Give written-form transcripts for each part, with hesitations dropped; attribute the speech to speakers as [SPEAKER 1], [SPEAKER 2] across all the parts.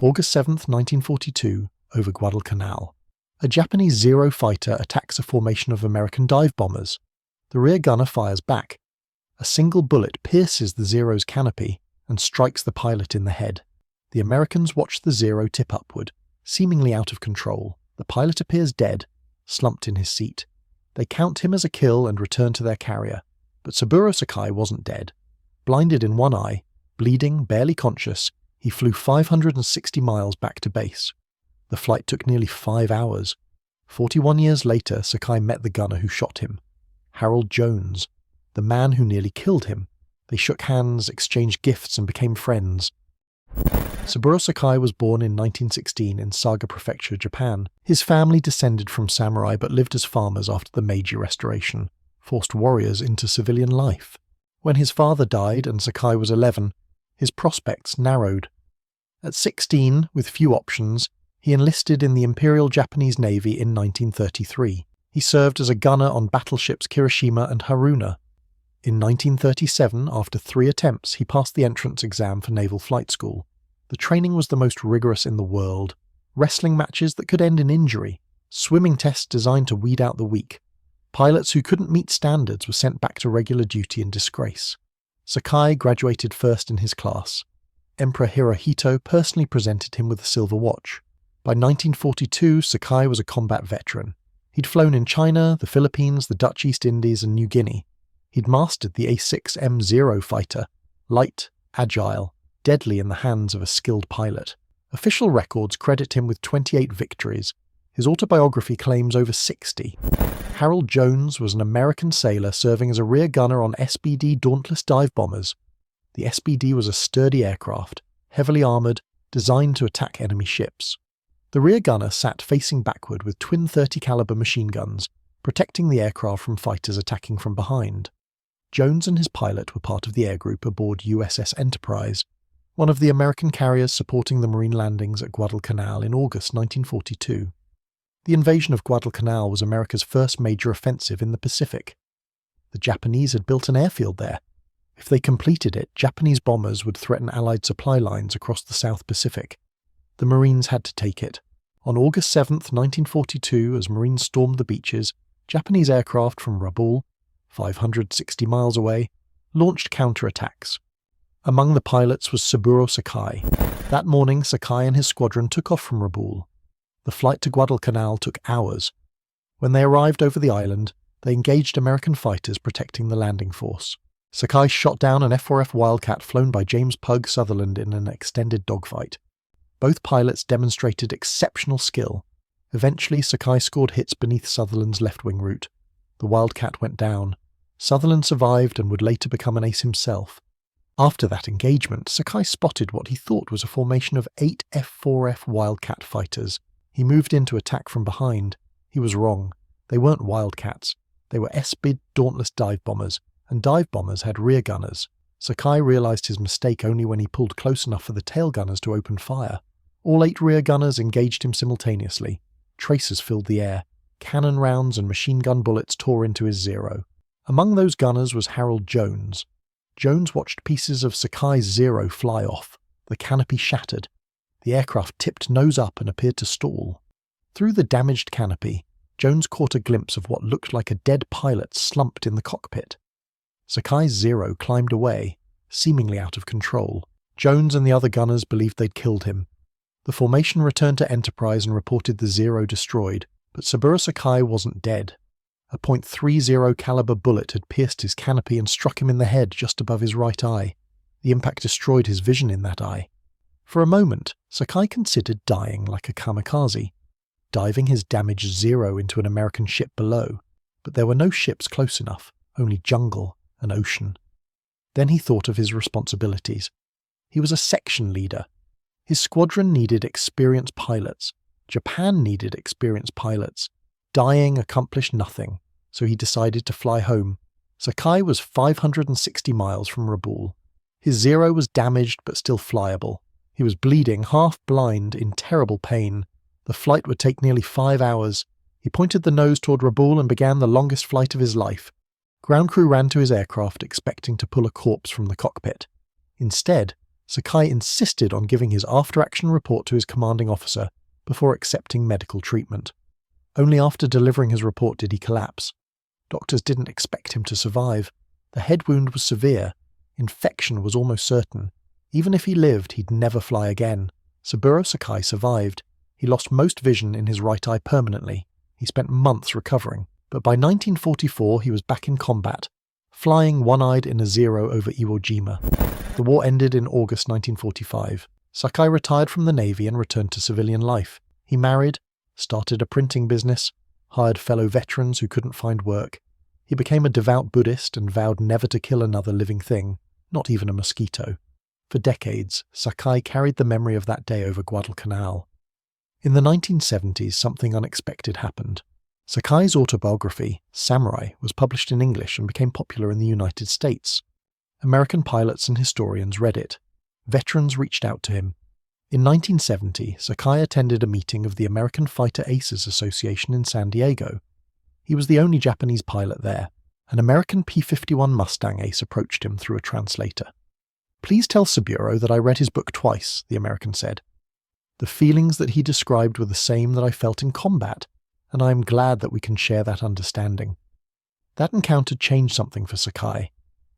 [SPEAKER 1] August 7, 1942, over Guadalcanal. A Japanese Zero fighter attacks a formation of American dive bombers. The rear gunner fires back. A single bullet pierces the Zero's canopy and strikes the pilot in the head. The Americans watch the Zero tip upward, seemingly out of control. The pilot appears dead, slumped in his seat. They count him as a kill and return to their carrier. But Saburo Sakai wasn't dead. Blinded in one eye, bleeding, barely conscious, he flew 560 miles back to base. The flight took nearly 5 hours. 41 years later, Sakai met the gunner who shot him, Harold Jones, the man who nearly killed him. They shook hands, exchanged gifts, and became friends. Saburo Sakai was born in 1916 in Saga Prefecture, Japan. His family descended from samurai but lived as farmers after the Meiji Restoration, forced warriors into civilian life. When his father died and Sakai was 11, his prospects narrowed. At 16, with few options, he enlisted in the Imperial Japanese Navy in 1933. He served as a gunner on battleships Kirishima and Haruna. In 1937, after 3 attempts, he passed the entrance exam for Naval Flight School. The training was the most rigorous in the world. Wrestling matches that could end in injury, swimming tests designed to weed out the weak. Pilots who couldn't meet standards were sent back to regular duty in disgrace. Sakai graduated first in his class. Emperor Hirohito personally presented him with a silver watch. By 1942, Sakai was a combat veteran. He'd flown in China, the Philippines, the Dutch East Indies, and New Guinea. He'd mastered the A6M0 fighter, light, agile, deadly in the hands of a skilled pilot. Official records credit him with 28 victories. His autobiography claims over 60. Harold Jones was an American sailor serving as a rear gunner on SBD Dauntless dive bombers. The SBD was a sturdy aircraft, heavily armoured, designed to attack enemy ships. The rear gunner sat facing backward with twin 30 caliber machine guns, protecting the aircraft from fighters attacking from behind. Jones and his pilot were part of the air group aboard USS Enterprise, one of the American carriers supporting the Marine landings at Guadalcanal in August 1942. The invasion of Guadalcanal was America's first major offensive in the Pacific. The Japanese had built an airfield there. If they completed it, Japanese bombers would threaten Allied supply lines across the South Pacific. The Marines had to take it. On August 7, 1942, as Marines stormed the beaches, Japanese aircraft from Rabaul, 560 miles away, launched counterattacks. Among the pilots was Saburo Sakai. That morning, Sakai and his squadron took off from Rabaul. The flight to Guadalcanal took hours. When they arrived over the island, they engaged American fighters protecting the landing force. Sakai shot down an F-4F Wildcat flown by James Pug Sutherland in an extended dogfight. Both pilots demonstrated exceptional skill. Eventually, Sakai scored hits beneath Sutherland's left-wing route. The Wildcat went down. Sutherland survived and would later become an ace himself. After that engagement, Sakai spotted what he thought was a formation of 8 F-4F Wildcat fighters. He moved in to attack from behind. He was wrong. They weren't Wildcats. They were SBD Dauntless dive bombers, and dive bombers had rear gunners. Sakai realized his mistake only when he pulled close enough for the tail gunners to open fire. All 8 rear gunners engaged him simultaneously. Tracers filled the air. Cannon rounds and machine gun bullets tore into his Zero. Among those gunners was Harold Jones. Jones watched pieces of Sakai's Zero fly off. The canopy shattered. The aircraft tipped nose up and appeared to stall. Through the damaged canopy, Jones caught a glimpse of what looked like a dead pilot slumped in the cockpit. Sakai's Zero climbed away, seemingly out of control. Jones and the other gunners believed they'd killed him. The formation returned to Enterprise and reported the Zero destroyed, but Saburo Sakai wasn't dead. A .30 caliber bullet had pierced his canopy and struck him in the head just above his right eye. The impact destroyed his vision in that eye. For a moment, Sakai considered dying like a kamikaze, diving his damaged Zero into an American ship below, but there were no ships close enough, only jungle and ocean. Then he thought of his responsibilities. He was a section leader. His squadron needed experienced pilots. Japan needed experienced pilots. Dying accomplished nothing, so he decided to fly home. Sakai was 560 miles from Rabaul. His Zero was damaged but still flyable. He was bleeding, half blind, in terrible pain. The flight would take nearly 5 hours. He pointed the nose toward Rabaul and began the longest flight of his life. Ground crew ran to his aircraft expecting to pull a corpse from the cockpit. Instead, Sakai insisted on giving his after-action report to his commanding officer before accepting medical treatment. Only after delivering his report did he collapse. Doctors didn't expect him to survive. The head wound was severe. Infection was almost certain. Even if he lived, he'd never fly again. Saburo Sakai survived. He lost most vision in his right eye permanently. He spent months recovering. But by 1944, he was back in combat, flying one-eyed in a Zero over Iwo Jima. The war ended in August 1945. Sakai retired from the Navy and returned to civilian life. He married, started a printing business, hired fellow veterans who couldn't find work. He became a devout Buddhist and vowed never to kill another living thing, not even a mosquito. For decades, Sakai carried the memory of that day over Guadalcanal. In the 1970s, something unexpected happened. Sakai's autobiography, Samurai, was published in English and became popular in the United States. American pilots and historians read it. Veterans reached out to him. In 1970, Sakai attended a meeting of the American Fighter Aces Association in San Diego. He was the only Japanese pilot there. An American P-51 Mustang ace approached him through a translator. "Please tell Saburo that I read his book twice," the American said. "The feelings that he described were the same that I felt in combat, and I am glad that we can share that understanding." That encounter changed something for Sakai.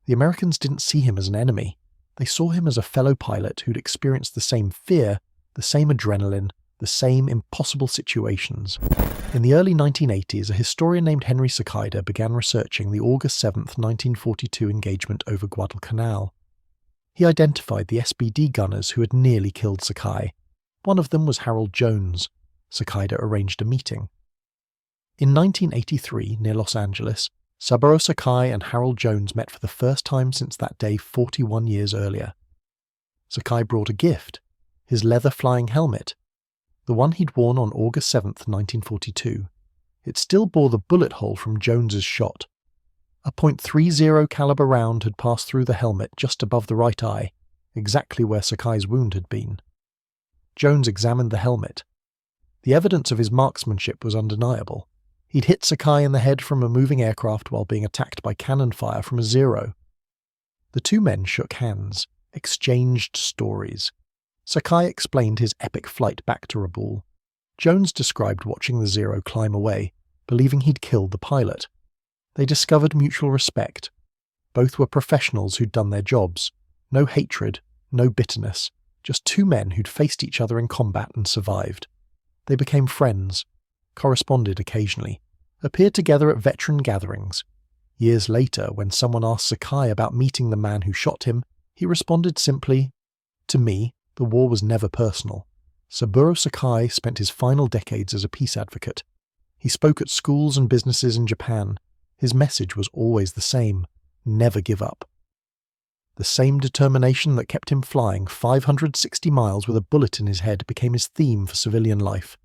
[SPEAKER 1] The Americans didn't see him as an enemy. They saw him as a fellow pilot who'd experienced the same fear, the same adrenaline, the same impossible situations. In the early 1980s, a historian named Henry Sakida began researching the August 7, 1942 engagement over Guadalcanal. He identified the SBD gunners who had nearly killed Sakai. One of them was Harold Jones. Sakida arranged a meeting. In 1983, near Los Angeles, Saburo Sakai and Harold Jones met for the first time since that day 41 years earlier. Sakai brought a gift, his leather flying helmet, the one he'd worn on August 7, 1942. It still bore the bullet hole from Jones's shot. A .30 caliber round had passed through the helmet just above the right eye, exactly where Sakai's wound had been. Jones examined the helmet. The evidence of his marksmanship was undeniable. He'd hit Sakai in the head from a moving aircraft while being attacked by cannon fire from a Zero. The two men shook hands, exchanged stories. Sakai explained his epic flight back to Rabaul. Jones described watching the Zero climb away, believing he'd killed the pilot. They discovered mutual respect. Both were professionals who'd done their jobs. No hatred, no bitterness, just two men who'd faced each other in combat and survived. They became friends, corresponded occasionally, appeared together at veteran gatherings. Years later, when someone asked Sakai about meeting the man who shot him, he responded simply, "To me, the war was never personal." Saburo Sakai spent his final decades as a peace advocate. He spoke at schools and businesses in Japan. His message was always the same: never give up. The same determination that kept him flying 560 miles with a bullet in his head became his theme for civilian life.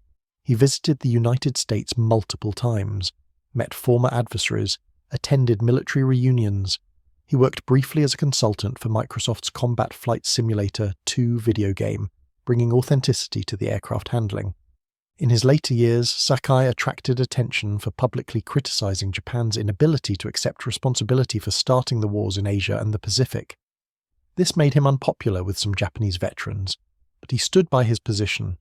[SPEAKER 1] He visited the United States multiple times, met former adversaries, attended military reunions. He worked briefly as a consultant for Microsoft's Combat Flight Simulator 2 video game, bringing authenticity to the aircraft handling. In his later years, Sakai attracted attention for publicly criticizing Japan's inability to accept responsibility for starting the wars in Asia and the Pacific. This made him unpopular with some Japanese veterans, but he stood by his position.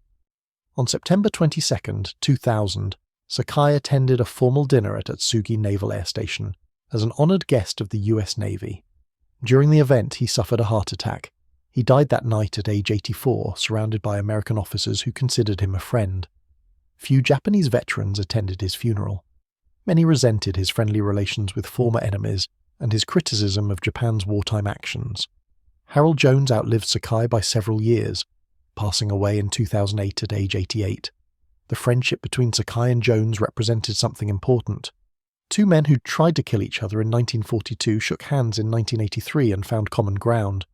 [SPEAKER 1] On September 22, 2000, Sakai attended a formal dinner at Atsugi Naval Air Station as an honored guest of the US Navy. During the event, he suffered a heart attack. He died that night at age 84, surrounded by American officers who considered him a friend. Few Japanese veterans attended his funeral. Many resented his friendly relations with former enemies and his criticism of Japan's wartime actions. Harold Jones outlived Sakai by several years, passing away in 2008 at age 88. The friendship between Sakai and Jones represented something important. Two men who tried to kill each other in 1942 shook hands in 1983 and found common ground.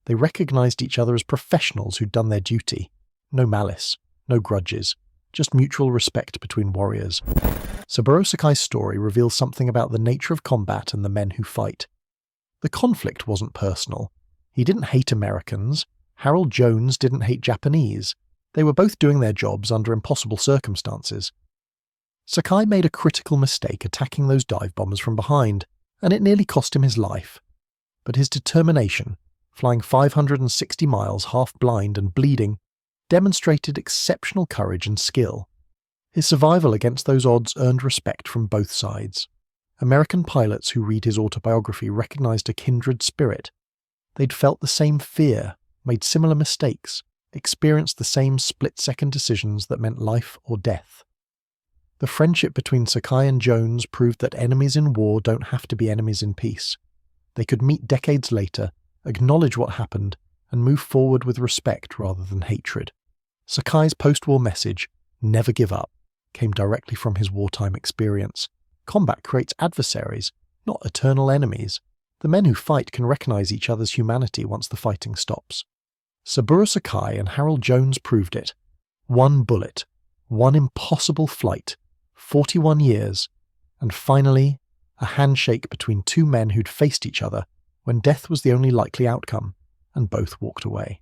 [SPEAKER 1] They recognized each other as professionals who'd done their duty. No malice, no grudges, just mutual respect between warriors. Saburo Sakai's story reveals something about the nature of combat and the men who fight. The conflict wasn't personal. He didn't hate Americans. Harold Jones didn't hate Japanese. They were both doing their jobs under impossible circumstances. Sakai made a critical mistake attacking those dive bombers from behind, and it nearly cost him his life. But his determination, flying 560 miles half-blind and bleeding, demonstrated exceptional courage and skill. His survival against those odds earned respect from both sides. American pilots who read his autobiography recognized a kindred spirit. They'd felt the same fear, made similar mistakes, experienced the same split-second decisions that meant life or death. The friendship between Sakai and Jones proved that enemies in war don't have to be enemies in peace. They could meet decades later, acknowledge what happened, and move forward with respect rather than hatred. Sakai's post-war message, "Never give up," came directly from his wartime experience. Combat creates adversaries, not eternal enemies. The men who fight can recognize each other's humanity once the fighting stops. Saburo Sakai and Harold Jones proved it. One bullet, one impossible flight, 41 years, and finally, a handshake between two men who'd faced each other when death was the only likely outcome, and both walked away.